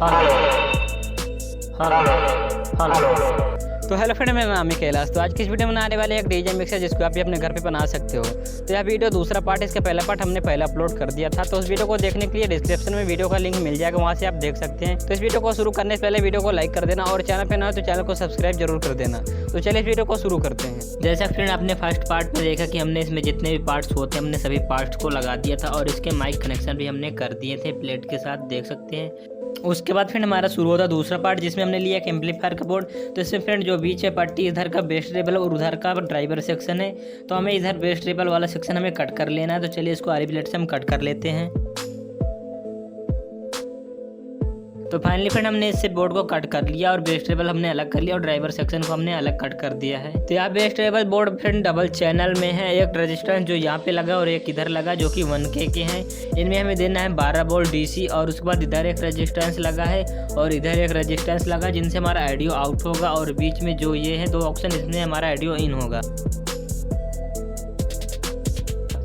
Hello hello hello. तो hello friend, मेरा नाम है कैलाश। तो आज की इस वीडियो में आने वाले एक डीजे मिक्स है जिसको आप भी अपने घर पे बना सकते हो। तो यह वीडियो दूसरा पार्ट, इसका पहला पार्ट हमने पहले अपलोड कर दिया था। तो उस वीडियो को देखने के लिए डिस्क्रिप्शन में वीडियो का लिंक मिल जाएगा, वहाँ से आप देख सकते हैं। तो इस वीडियो को शुरू करने से पहले वीडियो को लाइक कर देना और चैनल पे ना हो तो चैनल को सब्सक्राइब जरूर कर देना। तो चलिए इस वीडियो को शुरू करते हैं। जैसा फ्रेंड आपने फर्स्ट पार्ट में देखा कि हमने इसमें जितने भी पार्ट्स होते हैं हमने सभी पार्ट्स को लगा दिया था और इसके माइक कनेक्शन भी हमने कर दिए थे प्लेट के साथ, देख सकते हैं। उसके बाद फ्रेंड हमारा शुरू होता दूसरा पार्ट जिसमें हमने लिया एक एम्पलीफायर का बोर्ड। तो इसमें फ्रेंड जो बीच है पट्टी, इधर का बेस ट्रेबल और उधर का ड्राइवर सेक्शन है। तो हमें इधर बेस ट्रेबल वाला सेक्शन हमें कट कर लेना है। तो चलिए इसको आरी प्लेट से हम कट कर लेते हैं। तो फाइनली फ्रेंड हमने इससे बोर्ड को कट कर लिया और बेस ट्रेबल हमने अलग कर लिया और ड्राइवर सेक्शन को हमने अलग कट कर दिया है। तो यहाँ bass treble board friend double channel में है, एक रेजिस्टेंस जो यहाँ पे लगा और एक इधर लगा जो कि 1K के हैं। इनमें हमें देना है 12 वोल्ट DC और उसके बाद इधर एक रेजिस्टेंस लगा है और इधर एक रेजिस्टेंस लगा जिनसे हमारा ऑडियो आउट होगा और बीच में जो ये है 2 ऑप्शन, इसमें हमारा ऑडियो इन होगा।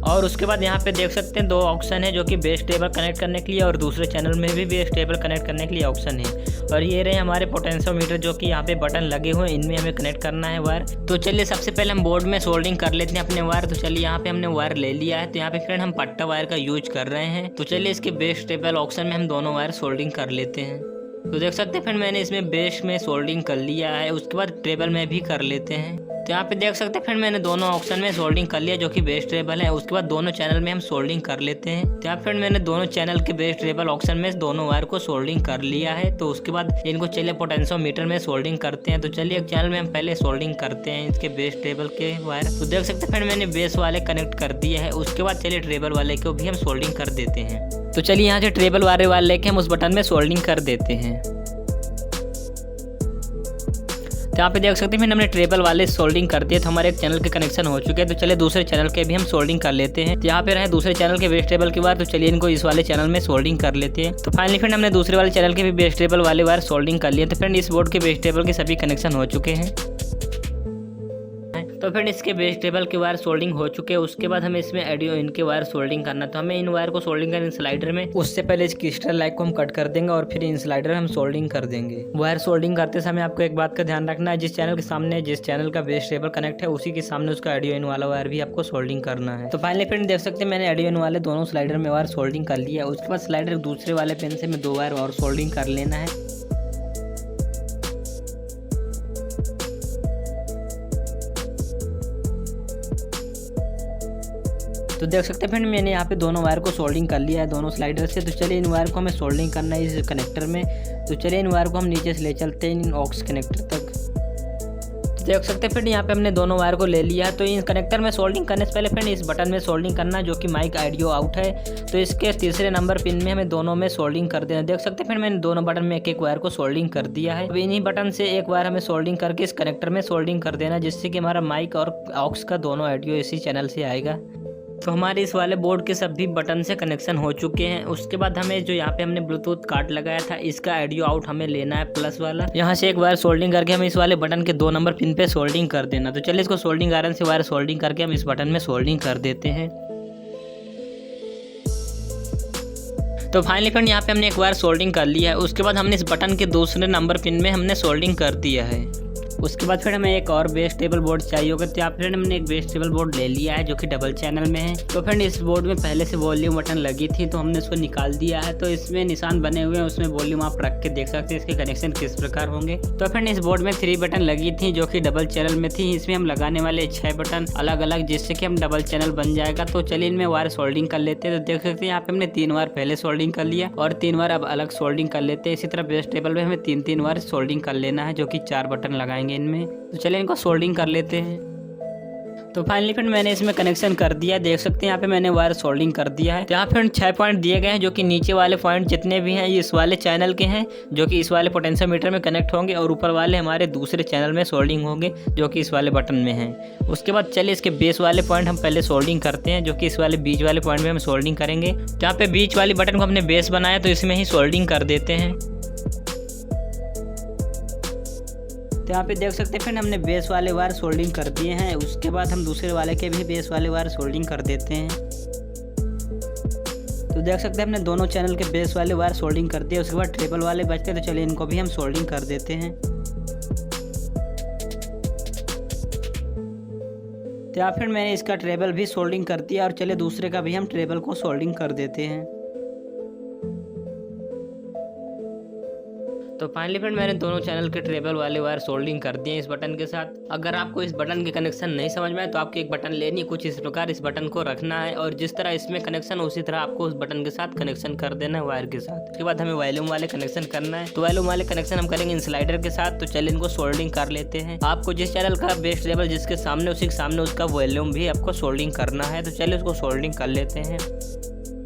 और उसके बाद यहाँ पे देख सकते हैं 2 ऑप्शन है जो कि बेस टेबल कनेक्ट करने के लिए और दूसरे चैनल में भी बेस टेबल कनेक्ट करने के लिए ऑप्शन है। और ये रहे हमारे पोटेंशियोमीटर जो कि यहाँ पे बटन लगे हुए हैं, इनमें हमें कनेक्ट करना है वायर। तो चलिए सबसे पहले हम बोर्ड में सोल्डिंग कर लेते हैं अपने वायर। तो चलिए यहाँ पे हमने वायर ले लिया है। तो यहाँ पे फ्रेंड हम पट्टा वायर का यूज कर रहे हैं। तो चलिए इसके बेस टेबल ऑप्शन में हम दोनों वायर सोल्डिंग कर लेते हैं। तो देख सकते हैं फ्रेंड मैंने इसमें बेस में सोल्डिंग कर लिया है, उसके बाद टेबल में भी कर लेते हैं। तो यहाँ पे देख सकते हैं फ्रेंड मैंने दोनों ऑप्शन में सोल्डिंग कर लिया जो कि बेस ट्रेबल है। उसके बाद दोनों चैनल में हम सोल्डिंग कर लेते हैं। तो यहाँ फ्रेंड मैंने दोनों चैनल के बेस ट्रेबल ऑप्शन में दोनों वायर को सोल्डिंग कर लिया है। तो उसके बाद इनको चलिए पोटेंशियोमीटर में सोल्डिंग करते हैं। तो चलिए एक चैनल में हम पहले सोल्डिंग करते हैं इसके बेस ट्रेबल के वायर। तो देख सकते हैं फ्रेंड मैंने बेस वाले कनेक्ट कर दिए है। उसके बाद चलिए ट्रेबल वाले को भी हम सोल्डिंग कर देते हैं। तो चलिए यहाँ से ट्रेबल वाले लेके हम उस बटन में सोल्डिंग कर देते हैं। तो यहाँ पे देख सकते हैं फिर हमने ट्रेबल वाले सोल्डिंग कर दिए। तो हमारे एक चैनल के कनेक्शन हो चुके हैं। तो चलिए दूसरे चैनल के भी हम सोल्डिंग कर लेते हैं। तो यहाँ पे रहे दूसरे चैनल के बेस ट्रेबल के वायर। तो चलिए इनको इस वाले चैनल में सोल्डिंग कर लेते हैं। तो फाइनली फ्रेंड हमने दूसरे वाले चैनल के भी बेस ट्रेबल वाले वायर सोल्डिंग कर लिए। तो फ्रेंड इस बोर्ड के बेस ट्रेबल के सभी कनेक्शन हो चुके हैं। तो फ्रेंड इसके बेस टेबल के वायर सोल्डिंग हो चुके हैं। उसके बाद हमें इसमें ऑडियो इनके वायर सोल्डिंग करना। तो हमें इन वायर को सोल्डिंग करना स्लाइडर में। उससे पहले इस क्रिस्टल लाइट को हम कट कर देंगे और फिर इन स्लाइडर में हम सोल्डिंग कर देंगे। वायर सोल्डिंग करते समय आपको एक बात का ध्यान रखना है, जिस चैनल के सामने जिस चैनल का बेस टेबल कनेक्ट है उसी के सामने उसका ऑडियो इन वाला वायर भी आपको सोल्डिंग करना है। तो फाइनली फ्रेंड देख सकते हैं मैंने ऑडियो इन वाले दोनों स्लाइडर में वायर सोल्डिंग कर लिया। उसके बाद स्लाइडर दूसरे वाले पेन से मैं 2 वायर और सोल्डिंग कर लेना है। तो देख सकते हैं फ्रेंड मैंने यहाँ पे दोनों वायर को सोल्डिंग कर लिया है दोनों स्लाइडर से। तो चलिए इन वायर को हमें सोल्डिंग करना है इस कनेक्टर में। तो चलिए इन वायर को हम नीचे से ले चलते हैं इन ऑक्स कनेक्टर तक। तो देख सकते हैं फ्रेंड यहाँ पे हमने दोनों वायर को ले लिया है। तो इन कनेक्टर में सोल्डिंग करने से पहले फ्रेंड इस बटन में सोल्डिंग करना जो कि माइक ऑडियो आउट है। तो इसके तीसरे नंबर पिन में हमें दोनों में सोल्डिंग कर देना। देख सकते हैं फ्रेंड मैंने दोनों बटन में एक वायर को सोल्डिंग कर दिया है। अब इन्हीं बटन से एक वायर हमें सोल्डिंग करके इस कनेक्टर में सोल्डिंग कर देना, जिससे कि हमारा माइक और ऑक्स का दोनों ऑडियो इसी चैनल से आएगा। तो हमारे इस वाले बोर्ड के सभी बटन से कनेक्शन हो चुके हैं। उसके बाद हमें जो यहाँ पे हमने ब्लूटूथ कार्ड लगाया था इसका ऑडियो आउट हमें लेना है प्लस वाला। यहाँ से एक वायर सोल्डिंग करके हम इस वाले बटन के 2 नंबर पिन पे सोल्डिंग कर देना। तो चलिए इसको सोल्डिंग आयरन से वायर सोल्डिंग करके हम इस बटन में सोल्डिंग कर देते हैं। तो फाइनली फ्रेंड यहाँ पे हमने एक वायर सोल्डिंग कर लिया है। उसके बाद हमने इस बटन के दूसरे नंबर पिन में हमने सोल्डिंग कर दिया है। उसके बाद फिर हमें एक और बेस टेबल बोर्ड चाहिए होगा। तो यहाँ फ्रेंड हमने एक बेस टेबल बोर्ड ले लिया है जो कि डबल चैनल में है। तो फ्रेंड इस बोर्ड में पहले से वॉल्यूम बटन लगी थी तो हमने इसको निकाल दिया है। तो इसमें निशान बने हुए हैं, उसमें वॉल्यूम आप रख के देख सकते हैं इसके कनेक्शन किस प्रकार होंगे। तो फ्रेंड इस बोर्ड में 3 बटन लगी थी जो कि डबल चैनल में थी। इसमें हम लगाने वाले 6 बटन अलग अलग, जिससे कि हम डबल चैनल बन जाएगा। तो चलिए इनमें वायर सोल्डिंग कर लेते हैं। तो देख सकते हैं यहाँ पे हमने 3 वायर पहले सोल्डिंग कर लिया और 3 वायर अब अलग सोल्डिंग कर लेते हैं। इसी तरह बेस टेबल में हमें 3-3 वायर सोल्डिंग कर लेना है जो कि 4 बटन लगाएंगे इनमें। तो चलिए इनको सोल्डिंग कर लेते हैं। तो फाइनली फ्रेंड मैंने इसमें कनेक्शन कर दिया। देख सकते हैं यहाँ पे मैंने वायर सोल्डिंग कर दिया है। तो यहाँ फ्रेंड 6 पॉइंट दिए गए हैं जो कि नीचे वाले पॉइंट जितने भी हैं ये इस वाले चैनल के हैं जो कि इस वाले पोटेंशियोमीटर में कनेक्ट होंगे और ऊपर वाले हमारे दूसरे चैनल में सोल्डिंग होंगे जो कि इस वाले बटन में हैं। उसके बाद चलिए इसके बेस वाले पॉइंट हम पहले सोल्डिंग करते हैं जो कि इस वाले बीच वाले पॉइंट में हम सोल्डिंग करेंगे। तो यहाँ पे बीच वाली बटन को हमने बेस बनाया तो इसमें ही सोल्डिंग कर देते हैं। तो यहाँ पे देख सकते हैं फ्रेंड हमने बेस वाले वायर सोल्डिंग कर दिए हैं। उसके बाद हम दूसरे वाले के भी बेस वाले वायर सोल्डिंग कर देते हैं। तो देख सकते हैं हमने दोनों चैनल के बेस वाले वायर सोल्डिंग कर दिए। उसके बाद ट्रिपल वाले बचते हैं, तो चलिए इनको भी हम सोल्डिंग कर देते हैं। तो या फिर मैंने इसका ट्रेबल भी सोल्डिंग कर दिया और चलिए दूसरे का भी हम ट्रेबल को सोल्डिंग कर देते हैं। तो फाइनली फ्रेंड मैंने दोनों चैनल के ट्रेबल वाले वायर सोल्डिंग कर दिए इस बटन के साथ। अगर आपको इस बटन के कनेक्शन नहीं समझ में आए तो आपको एक बटन लेनी, कुछ इस प्रकार इस बटन को रखना है और जिस तरह इसमें कनेक्शन उसी तरह आपको उस बटन के साथ कनेक्शन कर देना है वायर के साथ। उसके बाद हमें वॉल्यूम वाले कनेक्शन करना है। तो वॉल्यूम वाले कनेक्शन हम करेंगे इन स्लाइडर के साथ। तो चलिए इनको सोल्डिंग कर लेते हैं। आपको जिस चैनल का बेस ट्रेबल जिसके सामने उसी के सामने उसका वॉल्यूम भी आपको सोल्डिंग करना है। तो चलिए उसको सोल्डिंग कर लेते हैं।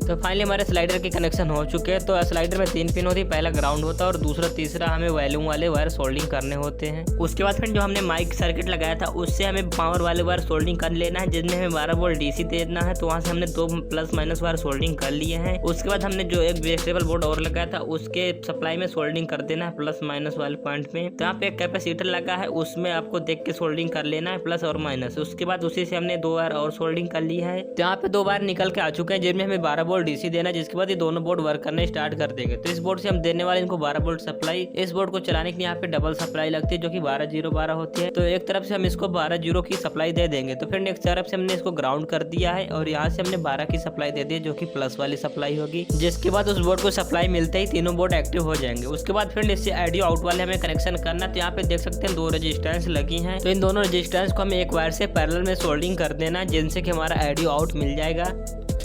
तो फाइनली हमारे स्लाइडर के कनेक्शन हो चुके हैं। तो स्लाइडर में 3 पिन होती है, पहला ग्राउंड होता है और दूसरा तीसरा हमें वॉल्यूम वाले वायर सोल्डिंग करने होते हैं। उसके बाद फिर जो हमने माइक सर्किट लगाया था उससे हमें पावर वाले वायर सोल्डिंग कर लेना है, जिसमें हमें 12 वोल्ट डीसी देना है। तो वहाँ से हमने 2 प्लस माइनस वायर सोल्डिंग कर लिए हैं। उसके बाद हमने जो एक वेजिटेबल बोर्ड और लगाया था उसके सप्लाई में सोल्डिंग कर देना है प्लस माइनस वाले पॉइंट में। तो यहाँ पे एक कैपेसिटर लगा है, उसमें आपको देख के सोल्डिंग कर लेना है प्लस और माइनस। उसके बाद उसी से हमने 2 वायर और सोल्डिंग कर ली है। तो यहाँ पे 2 वायर निकल के आ चुके हैं, जिनमें हमें 12 वोल्ट डीसी देना है, जिसके बाद ये दोनों बोर्ड वर्क करने स्टार्ट कर देंगे। तो इस बोर्ड से हम देने वाले इनको 12 वोल्ट सप्लाई। इस बोर्ड को चलाने के लिए यहाँ पे डबल सप्लाई लगती है जो कि 12-0-12 होती है। तो एक तरफ से हम इसको 12-0 की सप्लाई दे देंगे। तो फिर नेक्स्ट तरफ से हमने इसको ग्राउंड कर दिया है और यहाँ से हमने 12 की सप्लाई दे दी जो कि प्लस वाली सप्लाई होगी, जिसके बाद उस बोर्ड को सप्लाई मिलते ही तीनों बोर्ड एक्टिव हो जाएंगे। उसके बाद फिर इससे ऑडियो आउट वाले हमें कनेक्शन करना। तो यहाँ पे देख सकते हैं 2 रेजिस्टेंस लगी हैं। तो इन दोनों रेजिस्टेंस को हमें एक वायर से पैरेलल में सोल्डिंग कर देना, जिनसे कि हमारा ऑडियो आउट मिल जाएगा।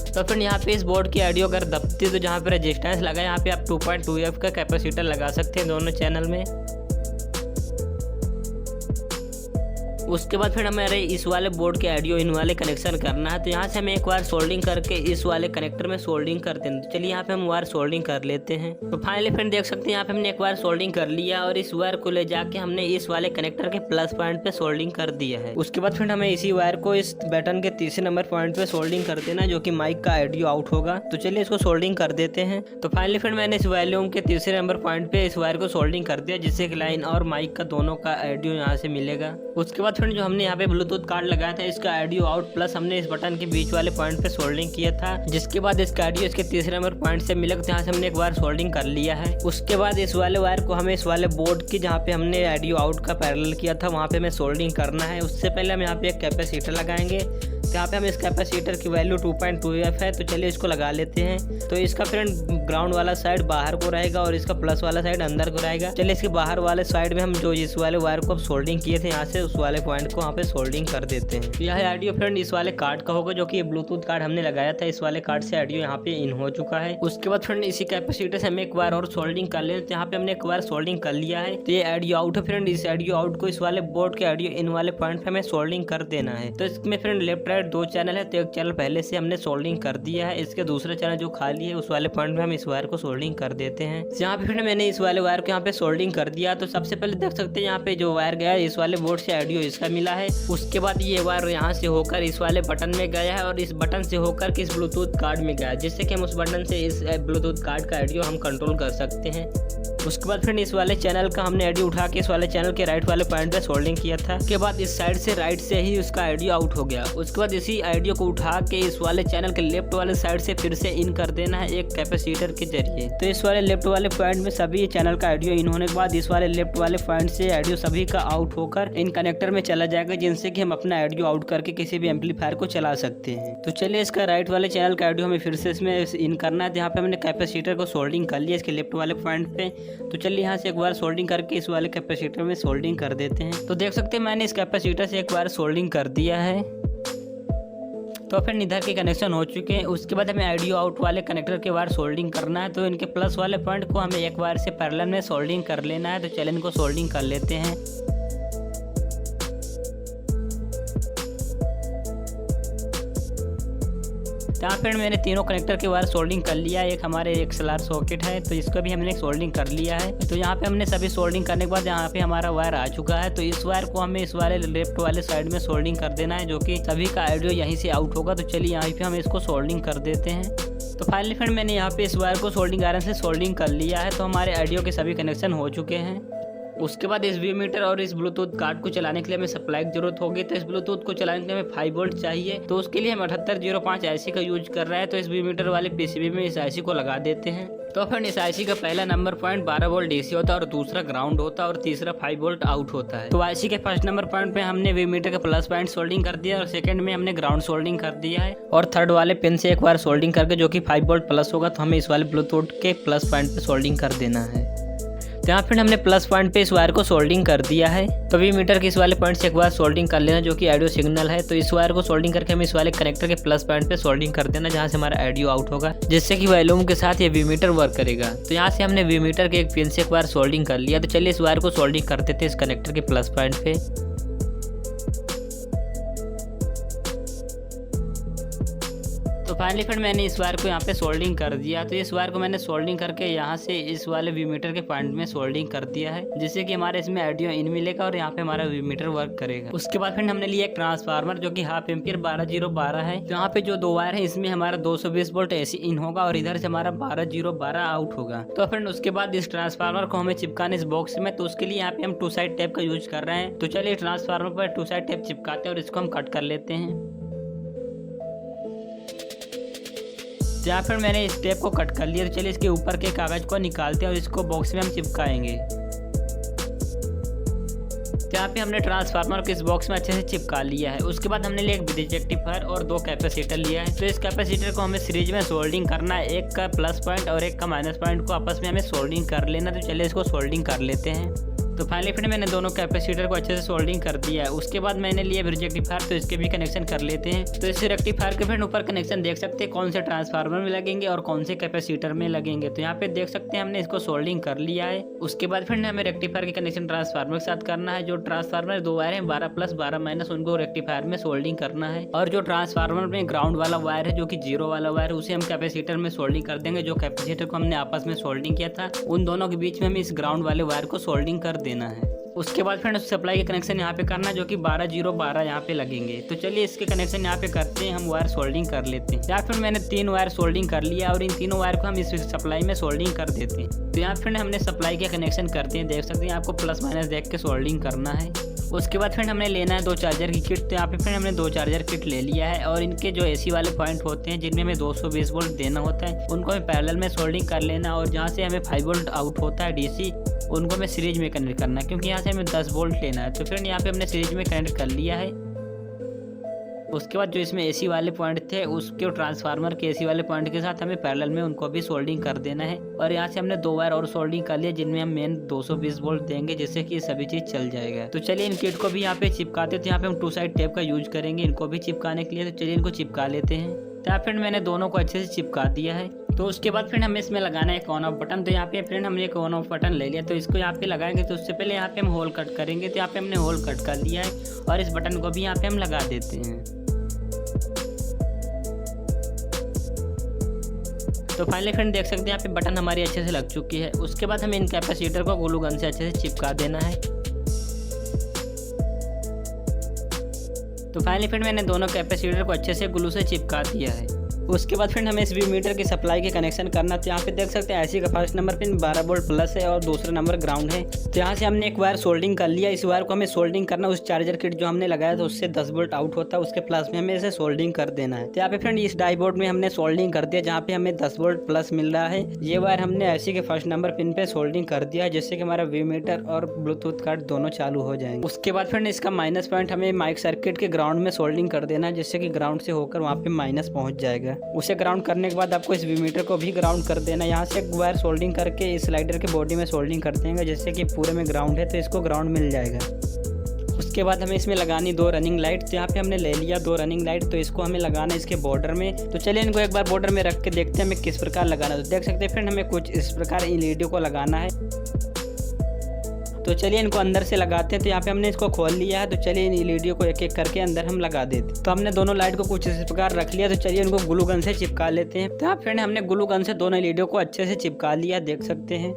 तो फिर यहाँ पे इस बोर्ड की ऑडियो अगर दबती है तो जहाँ पे रेजिस्टेंस लगा है यहाँ पे आप 2.2F का कैपेसिटर लगा सकते हैं दोनों चैनल में। उसके बाद फिर हमारे इस वाले बोर्ड के ऑडियो इन वाले कनेक्शन करना है। तो यहाँ से हमें एक वायर सोल्डिंग करके इस वाले कनेक्टर में सोल्डिंग कर दें। तो चलिए यहाँ पे हम वायर सोल्डिंग कर लेते हैं। तो फाइनली फ्रेंड देख सकते हैं यहाँ पे हमने एक वायर सोल्डिंग कर लिया और इस वायर को ले जाके हमने इस वाले कनेक्टर के प्लस पॉइंट पे सोल्डिंग कर दिया है। उसके बाद फिर हमें इसी वायर को इस बटन के तीसरे नंबर पॉइंट पे सोल्डिंग कर देना, जो कि माइक का ऑडियो आउट होगा। तो चलिए इसको सोल्डिंग कर देते हैं। तो फाइनली फिर मैंने इस वॉल्यूम के तीसरे नंबर पॉइंट पे इस वायर को सोल्डिंग कर दिया, जिससे कि लाइन और माइक का दोनों का ऑडियो यहाँ से मिलेगा। उसके बाद फिर जो हमने यहाँ पे ब्लूटूथ कार्ड लगाया था इसका ऑडियो आउट प्लस हमने इस बटन के बीच वाले पॉइंट पे सोल्डिंग किया था, जिसके बाद इसका ऑडियो इसके तीसरे नंबर पॉइंट से मिला। तो यहाँ से हमने एक बार सोल्डिंग कर लिया है। उसके बाद इस वाले वायर को हमें इस वाले बोर्ड की जहाँ पे हमने ऑडियो आउट का पैरेलल किया था वहाँ पे हमें सोल्डिंग करना है। उससे पहले हम यहाँ पे एक कैपेसिटर लगाएंगे। तो यहाँ पे हम इस कैपेसिटर की वैल्यू 2.2F है। तो चलिए इसको लगा लेते हैं। तो इसका फ्रेंड ग्राउंड वाला साइड बाहर को रहेगा और इसका प्लस वाला साइड अंदर को रहेगा। चलिए इसके बाहर वाले साइड में हम जो इस वाले वायर को सोल्डिंग किए थे यहाँ से उस वाले पॉइंट को वहाँ पे सोल्डिंग कर देते हैं। तो यह ऑडियो फ्रेंड इस वाले कार्ड का होगा, जो कि ब्लूटूथ कार्ड हमने लगाया था। इस वाले कार्ड से ऑडियो यहाँ पे इन हो चुका है। उसके बाद फ्रेंड इसी कैपेसिटर से हमें एक बार और सोल्डिंग कर लेते हैं। यहाँ पे हमने एक बार सोल्डिंग कर लिया है। तो ये ऑडियो आउट है फ्रेंड। इस ऑडियो आउट को इस वाले बोर्ड के ऑडियो इन वाले पॉइंट पे हमें सोल्डिंग कर देना है। तो इसमें फ्रेंड लेफ्ट राइट 2 चैनल है। तो एक चैनल पहले से हमने सोल्डिंग कर दिया है। इसके दूसरा चैनल जो खाली है उस वाले पॉइंट पे हम इस वायर को सोल्डिंग कर देते हैं। यहाँ पे फ्रेंड मैंने इस वाले वायर को यहाँ पे सोल्डिंग कर दिया। तो सबसे पहले देख सकते हैं यहाँ पे जो वायर गया है इस वाले बोर्ड से ऑडियो इसका मिला है। उसके बाद ये वायर यहाँ से होकर इस वाले बटन में गया है और इस बटन से होकर के इस ब्लूटूथ कार्ड में गया है, जिससे कि हम उस बटन से इस ब्लूटूथ कार्ड का ऑडियो हम कंट्रोल कर सकते हैं। उसके बाद फ्रेंड इस वाले चैनल का हमने ऑडियो उठा के इस वाले चैनल के राइट वाले पॉइंट पे सोल्डिंग किया था। उसके बाद इस साइड से राइट से ही उसका ऑडियो आउट हो गया। उसके बाद इसी ऑडियो को उठा के इस वाले चैनल के लेफ्ट वाले साइड से फिर से इन कर देना है एक कैपेसिटर के जरिए। तो इस वाले लेफ्ट वाले पॉइंट में सभी चैनल का ऑडियो इन होने के बाद इस वाले लेफ्ट वाले पॉइंट से ऑडियो सभी का आउट होकर इन कनेक्टर में चला जाएगा, जिनसे कि हम अपना ऑडियो आउट करके किसी भी एम्पलीफायर को चला सकते हैं। तो चलिए इसका राइट वाले चैनल का ऑडियो हमें फिर से इसमें इन करना है। यहाँ पे हमने कैपेसिटर को सोल्डिंग कर लिया इसके लेफ्ट वाले पॉइंट पे। तो चलिए यहाँ से एक बार सोल्डिंग करके इस वाले कैपेसिटर में सोल्डिंग कर देते हैं। तो देख सकते हैं मैंने इस कैपेसिटर से एक बार सोल्डिंग कर दिया है। तो फिर इधर के कनेक्शन हो चुके हैं। उसके बाद हमें ऑडियो आउट वाले कनेक्टर के वायर सोल्डिंग करना है। तो इनके प्लस वाले पॉइंट को हमें एक वायर से पैरेलल में सोल्डिंग कर लेना है। तो चलिए इनको सोल्डिंग कर लेते हैं। यहाँ पर मैंने तीनों कनेक्टर के वायर सोल्डिंग कर लिया है। एक हमारे XLR सॉकेट है तो इसको भी हमने सोल्डिंग कर लिया है। तो यहाँ पे हमने सभी सोल्डिंग करने के बाद यहाँ पे हमारा वायर आ चुका है। तो इस वायर को हमें इस वाले लेफ्ट वाले साइड में सोल्डिंग कर देना है, जो कि सभी का ऑडियो यहीं से आउट होगा। तो चलिए यहाँ पे हम इसको सोल्डिंग कर देते हैं। तो फाइनली फ्रेंड मैंने यहाँ पे इस वायर को सोल्डिंग आयरन से सोल्डिंग कर लिया है। तो हमारे ऑडियो के सभी कनेक्शन हो चुके हैं। उसके बाद इस व्यू मीटर और इस ब्लूटूथ कार्ड को चलाने के लिए हमें सप्लाई की जरूरत होगी। तो इस ब्लूटूथ को चलाने के लिए हमें 5 वोल्ट चाहिए, तो उसके लिए हम 7805 IC का यूज कर रहे हैं। तो इस व्यू मीटर वाले PCB में इस IC को लगा देते हैं। तो फ्रेंड इस IC का पहला नंबर पॉइंट 12 वोल्ट DC होता है और दूसरा ग्राउंड होता है और तीसरा 5 वोल्ट आउट होता है। तो IC के फर्स्ट नंबर पॉइंट पे हमने व्यू मीटर का प्लस पॉइंट सोल्डिंग कर दिया और सेकंड में हमने ग्राउंड सोल्डिंग कर दिया है और थर्ड वाले पिन से एक बार सोल्डिंग करके जो कि 5 वोल्ट प्लस होगा, तो हमें इस वाले ब्लूटूथ के प्लस पॉइंट पे सोल्डिंग कर देना है। तो यहाँ फिर हमने प्लस पॉइंट पे इस वायर को सोल्डिंग कर दिया है। तो व्यू मीटर के इस वाले पॉइंट से एक बार सोल्डिंग कर लेना जो कि ऑडियो सिग्नल है। तो इस वायर को सोल्डिंग करके हम इस वाले कनेक्टर के प्लस पॉइंट पे सोल्डिंग कर देना जहाँ से हमारा ऑडियो आउट होगा, जिससे कि वॉल्यूम के साथ ये व्यू मीटर वर्क करेगा। तो यहाँ से हमने व्यू मीटर के एक पिन से एक बार सोल्डिंग कर लिया। तो चलिए इस वायर को सोल्डिंग कर देते हैं इस कनेक्टर के प्लस पॉइंट पे। तो फाइनली फिर मैंने इस वायर को यहाँ पे सोल्डिंग कर दिया। तो इस वायर को मैंने सोल्डिंग करके यहाँ से इस वाले व्यू मीटर के पॉइंट में सोल्डिंग कर दिया है, जिससे कि हमारे इसमें ऑडियो इन मिलेगा और यहाँ पे हमारा व्यू मीटर वर्क करेगा। उसके बाद फिर हमने लिया एक ट्रांसफार्मर जो कि हाफ एम्पियर 12012 है। तो यहाँ पे जो दो वायर है इसमें हमारा 220 वोल्ट AC इन होगा और इधर से हमारा 12012 आउट होगा। तो फ्रेंड उसके बाद इस ट्रांसफार्मर को हमें चिपकाने इस बॉक्स में, तो उसके लिए यहाँ पे हम 2 साइड टेप का यूज कर रहे हैं। तो चलिए ट्रांसफार्मर पर 2 साइड टेप चिपकाते हैं और इसको हम कट कर लेते हैं। या फिर मैंने इस टेप को कट कर लिया। तो चलिए इसके ऊपर के कागज को निकालते हैं और इसको बॉक्स में हम चिपकाएंगे। यहाँ पे हमने ट्रांसफार्मर को इस बॉक्स में अच्छे से चिपका लिया है। उसके बाद हमने लिया एक ब्रिज रेक्टिफायर और 2 कैपेसिटर लिया है। तो इस कैपेसिटर को हमें सीरीज में सोल्डिंग करना है, एक का प्लस पॉइंट और एक का माइनस पॉइंट को आपस में हमें सोल्डिंग कर लेना। तो चलिए इसको सोल्डिंग कर लेते हैं। तो फाइनली फिर मैंने दोनों कैपेसिटर को अच्छे से सोल्डिंग कर दिया है। उसके बाद मैंने लिया ब्रिज रेक्टिफायर, तो इसके भी कनेक्शन कर लेते हैं। तो इस रेक्टिफायर के फिर ऊपर कनेक्शन देख सकते हैं कौन से ट्रांसफार्मर में लगेंगे और कौन से कैपेसिटर में लगेंगे। तो यहाँ पे देख सकते हैं हमने इसको सोल्डिंग कर लिया है। उसके बाद फिर हमें रेक्टिफायर के कनेक्शन ट्रांसफार्मर के साथ करना है। जो ट्रांसफार्मर 2 वायर है 12 प्लस 12 माइनस, उनको रेक्टिफायर में सोल्डिंग करना है। और जो ट्रांसफार्मर में ग्राउंड वाला वायर है जो कि 0 वाला वायर है, उसे हम कैपेसिटर में सोल्डिंग कर देंगे। जो कैपेसिटर को हमने आपस में सोल्डिंग किया था उन दोनों के बीच में हमें इस ग्राउंड वाले वायर को सोल्डिंग कर देना है। उसके बाद फिर सप्लाई के कनेक्शन यहाँ पे करना जो कि 12012 यहाँ पे लगेंगे। तो चलिए इसके कनेक्शन यहाँ पे करते हैं, हम वायर सोल्डिंग कर लेते हैं। यहाँ फिर मैंने 3 वायर सोल्डिंग कर लिया और इन तीनों वायर को हम इस सप्लाई में सोल्डिंग कर देते हैं। तो यहाँ फिर हमने सप्लाई के कनेक्शन करते हैं, देख सकते हैं आपको प्लस माइनस देख के सोल्डिंग करना है। उसके बाद फिर हमने लेना है 2 चार्जर की किट। तो यहाँ पे फिर हमने 2 चार्जर किट ले लिया है और इनके जो AC वाले पॉइंट होते हैं जिनमें हमें 220 वोल्ट देना होता है, उनको हमें पैरेलल में सोल्डिंग कर लेना। और जहाँ से हमें 5 वोल्ट आउट होता है DC, उनको हमें सीरीज में कनेक्ट करना है, क्योंकि यहाँ से हमें 10 वोल्ट लेना है। तो फिर यहाँ पे हमने सीरीज में कनेक्ट कर लिया है। उसके बाद जो इसमें AC वाले पॉइंट थे उसके ट्रांसफार्मर के AC वाले पॉइंट के साथ हमें पैरेलल में उनको भी सोल्डिंग कर देना है। और यहाँ से हमने 2 वायर और सोल्डिंग कर लिया जिनमें हम मेन 220 वोल्ट देंगे, जिससे कि सभी चीज़ चल जाएगा। तो चलिए इन किट को भी यहाँ पे चिपकाते। तो यहाँ पे हम 2 साइड टेप का यूज करेंगे इनको भी चिपकाने के लिए। तो चलिए इनको चिपका लेते हैं। तो यहाँ फिर मैंने दोनों को अच्छे से चिपका दिया है। तो उसके बाद फिर हमें इसमें लगाना है एक ऑन ऑफ बटन। तो यहाँ पे फ्रेंड हमने एक ऑन ऑफ बटन ले लिया। तो इसको यहाँ पे लगाएंगे। तो उससे पहले यहाँ पे हम होल कट करेंगे। तो यहाँ पे हमने होल कट कर लिया है और इस बटन को भी यहाँ पे हम लगा देते हैं। तो फाइनली फ्रेंड देख सकते हैं यहाँ पे बटन हमारी अच्छे से लग चुकी है। उसके बाद हमें इन कैपेसिटर को ग्लू गन से अच्छे से चिपका देना है। तो फाइनली फ्रेंड मैंने दोनों कैपेसिटर को अच्छे से ग्लू से चिपका दिया है। उसके बाद फिर हमें इस व्यू मीटर की सप्लाई के कनेक्शन करना। तो यहाँ पे देख सकते हैं IC का first number pin 12 volt plus है और दूसरा नंबर ग्राउंड है। तो यहाँ से हमने एक वायर सोल्डिंग कर लिया। इस वायर को हमें सोल्डिंग करना उस चार्जर किट जो हमने लगाया था उससे 10 वोल्ट आउट होता है, उसके प्लस में हमें इसे सोल्डिंग कर देना है। तो यहाँ पे फ्रेंड इस डाई बोर्ड में हमने सोल्डिंग कर दिया जहाँ पे हमें 10 वोल्ट प्लस मिल रहा है। ये वायर हमने IC के फर्स्ट नंबर पिन पे सोल्डिंग कर दिया जिससे कि हमारा व्यू मीटर और ब्लूटूथ कार्ड दोनों चालू हो जाएंगे। उसके बाद फ्रेंड इसका माइनस पॉइंट हमें माइक सर्किट के ग्राउंड में सोल्डिंग कर देना है, जिससे कि ग्राउंड से होकर वहाँ पे माइनस पहुँच जाएगा। उसे ग्राउंड करने के बाद आपको इस व्यू मीटर को भी ग्राउंड कर देना। यहाँ से एक वायर सोल्डिंग करके इस स्लाइडर के बॉडी में सोल्डिंग कर देंगे, जिससे कि पूरे में ग्राउंड है तो इसको ग्राउंड मिल जाएगा। उसके बाद हमें इसमें लगानी 2 रनिंग लाइट। तो यहाँ पे हमने ले लिया 2 रनिंग लाइट। तो इसको हमें लगाना इसके बॉर्डर में। तो चलिए इनको एक बार बॉर्डर में रख के देखते हैं हमें किस प्रकार लगाना है। तो देख सकते हैं फ्रेंड हमें कुछ इस प्रकार LED को लगाना है। तो चलिए इनको अंदर से लगाते हैं। तो यहाँ पे हमने इसको खोल लिया है। तो चलिए इन LED को एक एक करके अंदर हम लगा देते। तो हमने दोनों लाइट को कुछ इस प्रकार रख लिया। तो चलिए इनको ग्लू गन से चिपका लेते हैं। तो यहाँ फ्रेंड हमने ग्लू गन से दोनों LED को अच्छे से चिपका लिया, देख सकते हैं।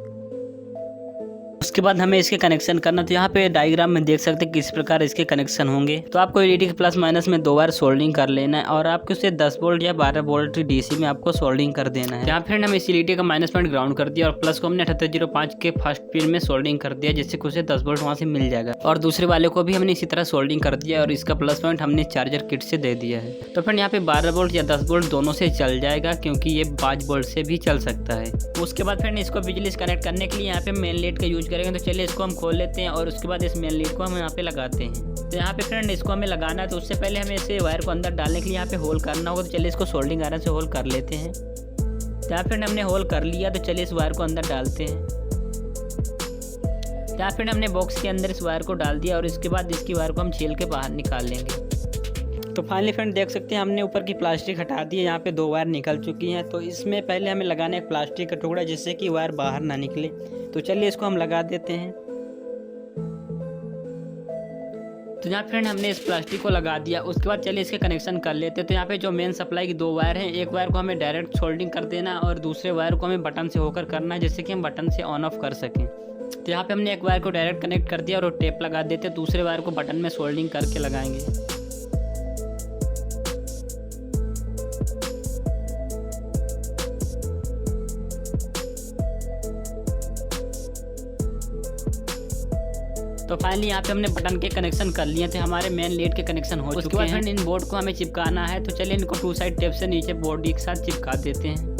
उसके बाद हमें इसके कनेक्शन करना, तो यहाँ पे डायग्राम में देख सकते हैं किस प्रकार इसके कनेक्शन होंगे। तो आपको एलईडी के प्लस माइनस में 2 बार सोल्डिंग कर लेना है और आपको इसे 10 वोल्ट या 12 वोल्ट डीसी में आपको सोल्डिंग कर देना है। यहाँ फिर हम इस एलईडी का माइनस पॉइंट ग्राउंड कर दिया और प्लस को हमने 7805 के फर्स्ट पिन में सोल्डिंग कर दिया, जिससे उसे 10 वोल्ट वहाँ से मिल जाएगा। और दूसरे वाले को भी हमने इसी तरह सोल्डिंग कर दिया और इसका प्लस पॉइंट हमने चार्जर किट से दे दिया है। तो फिर यहाँ पे 12 वोल्ट या 10 वोल्ट दोनों से चल जाएगा, क्योंकि ये 5 वोल्ट से भी चल सकता है। उसके बाद फिर इसको बिजली से कनेक्ट करने के लिए यहाँ पे मेन लीड का यूज करेंगे। तो चलिए इसको हम खोल लेते हैं और उसके बाद इस मेन लीड को हम यहाँ पे लगाते हैं। तो यहाँ पे फ्रेंड इसको हमें लगाना है, तो उससे पहले हमें इसे वायर को अंदर डालने के लिए यहाँ पे होल करना होगा। तो चलिए इसको सोल्डिंग आयरन से होल कर लेते हैं। तो यहाँ फिर हमने होल कर लिया, तो चलिए इस वायर को अंदर डालते हैं। यहाँ फिर हमने बॉक्स के अंदर इस वायर को डाल दिया और इसके बाद इसकी वायर को हम छील के बाहर निकाल लेंगे। तो फाइनली फ्रेंड देख सकते हैं हमने ऊपर की प्लास्टिक हटा दी है, यहाँ पे 2 वायर निकल चुकी हैं। तो इसमें पहले हमें लगाना है एक प्लास्टिक का टुकड़ा, जिससे कि वायर बाहर ना निकले। तो चलिए इसको हम लगा देते हैं। तो यहाँ फ्रेंड हमने इस प्लास्टिक को लगा दिया। उसके बाद चलिए इसके कनेक्शन कर लेते हैं। तो यहाँ पे जो मेन सप्लाई की 2 वायर हैं, एक वायर को हमें डायरेक्ट सोल्डिंग कर देना और दूसरे वायर को हमें बटन से होकर करना है, जिससे कि हम बटन से ऑन ऑफ कर सकें। तो यहाँ पे हमने एक वायर को डायरेक्ट कनेक्ट कर दिया और टेप लगा देते हैं। दूसरे वायर को बटन में सोल्डिंग करके लगाएंगे। तो फाइनली यहाँ पे हमने बटन के कनेक्शन कर लिए थे, हमारे मेन लीड के कनेक्शन हो चुके हैं। उसके बाद इन बोर्ड को हमें चिपकाना है। तो चलिए इनको 2 साइड टेप से नीचे बोर्ड के साथ चिपका देते हैं।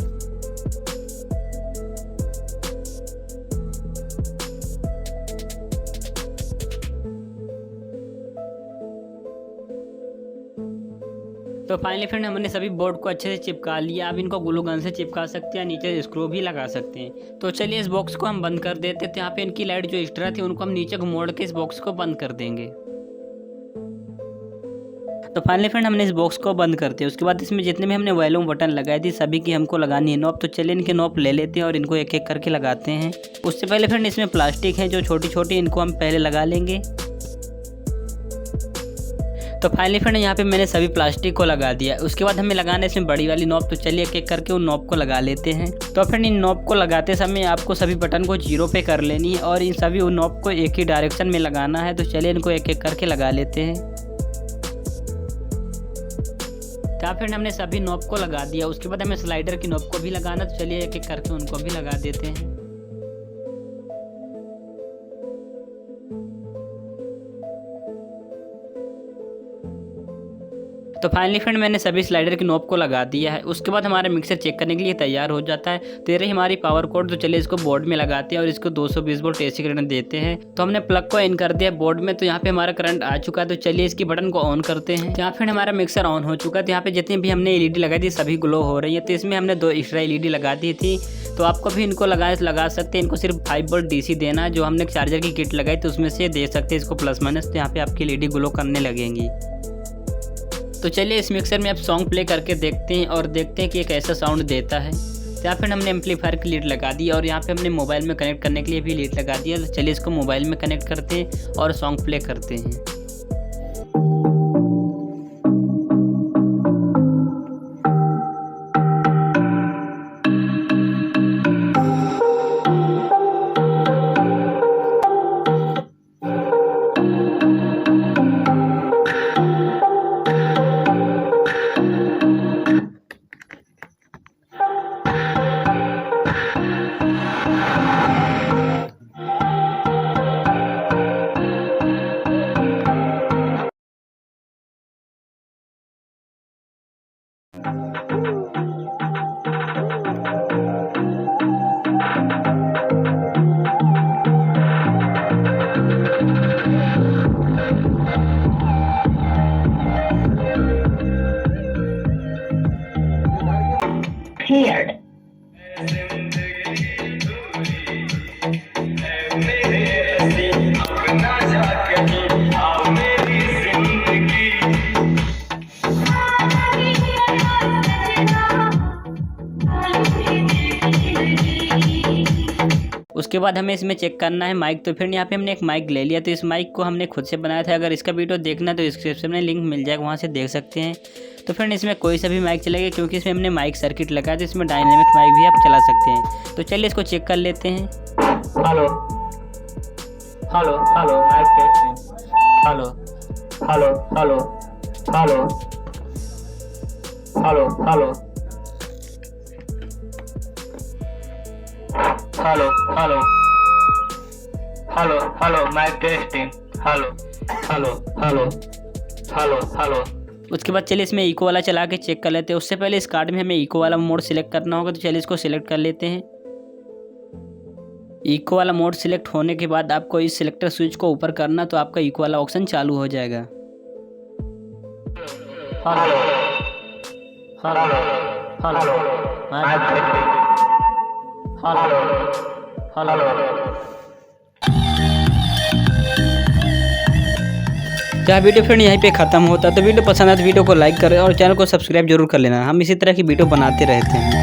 तो फाइनली फ्रेंड हमने सभी बोर्ड को अच्छे से चिपका लिया। अब इनको ग्लू गन से चिपका सकते हैं, नीचे स्क्रू भी लगा सकते हैं। तो चलिए इस बॉक्स को हम बंद कर देते थे। यहाँ पे इनकी लाइट जो एक्स्ट्रा थी उनको हम नीचे मोड़ के इस बॉक्स को बंद कर देंगे। तो फाइनली फ्रेंड हमने इस बॉक्स को बंद करते हैं। उसके बाद इसमें जितने भी हमने वॉल्यूम बटन लगाए थे सभी की हमको लगानी है नॉब। तो चलिए इनके नॉब ले लेते हैं और इनको एक एक करके लगाते हैं। उससे पहले फ्रेंड इसमें प्लास्टिक है जो छोटी छोटी, इनको हम पहले लगा लेंगे। तो फाइनली फ्रेंड यहाँ पे मैंने सभी प्लास्टिक को लगा दिया। उसके बाद हमें लगाना है इसमें बड़ी वाली नॉब। तो चलिए एक एक करके उन नॉब को लगा लेते हैं। तो फ्रेंड इन नॉब को लगाते समय आपको सभी बटन को 0 पे कर लेनी है और इन सभी उन नॉब को एक ही डायरेक्शन में लगाना है। तो चलिए इनको एक एक करके लगा लेते हैं। तो फ्रेंड हमने सभी नॉब को लगा दिया। उसके बाद हमें स्लाइडर की नॉब को भी लगाना। तो चलिए एक एक करके उनको भी लगा देते हैं। तो फाइनली फ्रेंड मैंने सभी स्लाइडर की नॉब को लगा दिया है। उसके बाद हमारा मिक्सर चेक करने के लिए तैयार हो जाता है। तो ये हमारी पावर कोड। तो चलिए इसको बोर्ड में लगाते हैं और इसको 220 वोल्ट एसी करंट देते हैं। तो हमने प्लग को इन कर दिया बोर्ड में। तो यहाँ पे हमारा करंट आ चुका है। तो चलिए इसकी बटन को ऑन करते हैं। यहाँ फिर हमारा मिक्सर ऑन हो चुका है। तो यहाँ पे जितनी भी हमने एलईडी लगाई थी सभी ग्लो हो रही है। तो इसमें हमने 2 एक्स्ट्रा एलईडी लगा दी थी। तो आपको भी इनको लगा सकते हैं। इनको सिर्फ 5 वोल्ट डीसी देना है, जो हमने चार्जर की किट लगाई तो उसमें से दे सकते हैं इसको प्लस माइनस। तो यहाँ पे आपकी एलईडी ग्लो करने लगेंगी। तो चलिए इस मिक्सर में आप सॉन्ग प्ले करके देखते हैं और देखते हैं कि ये कैसा साउंड देता है। तो यहाँ पर हमने एम्पलीफायर की लीड लगा दी और यहाँ पे हमने मोबाइल में कनेक्ट करने के लिए भी लीड लगा दिया। तो चलिए इसको मोबाइल में कनेक्ट करते हैं और सॉन्ग प्ले करते हैं। Prepared. उसके बाद हमें इसमें चेक करना है माइक। तो फिर यहाँ पे हमने एक माइक ले लिया। तो इस माइक को हमने खुद से बनाया था। अगर इसका वीडियो देखना है तो डिस्क्रिप्शन में लिंक मिल जाएगा, वहाँ से देख सकते हैं। तो फ्रेंड इसमें कोई सा भी माइक चलेगा, क्योंकि इसमें हमने माइक सर्किट लगाया। तो इसमें डायनेमिक माइक भी आप चला सकते हैं। तो चलिए इसको चेक कर लेते हैं। Hello hello hello mic testing hello hello hello hello hello hello hello hello hello hello mic testing hello hello hello hello hello. उसके बाद चलिए इसमें इको वाला चला के चेक कर लेते हैं। उससे पहले इस कार्ड में हमें इको वाला मोड सिलेक्ट करना होगा, तो चलिए इसको सिलेक्ट कर लेते हैं। इको वाला मोड सिलेक्ट होने के बाद आपको इस सिलेक्टर स्विच को ऊपर करना, तो आपका इको वाला ऑप्शन चालू हो जाएगा। Hello hello hello mic testing hello hello. क्या वीडियो फ्रेंड यहीं पे ख़त्म होता है। तो वीडियो पसंद आए तो वीडियो को लाइक करें और चैनल को सब्सक्राइब जरूर कर लेना। हम इसी तरह की वीडियो बनाते रहते हैं।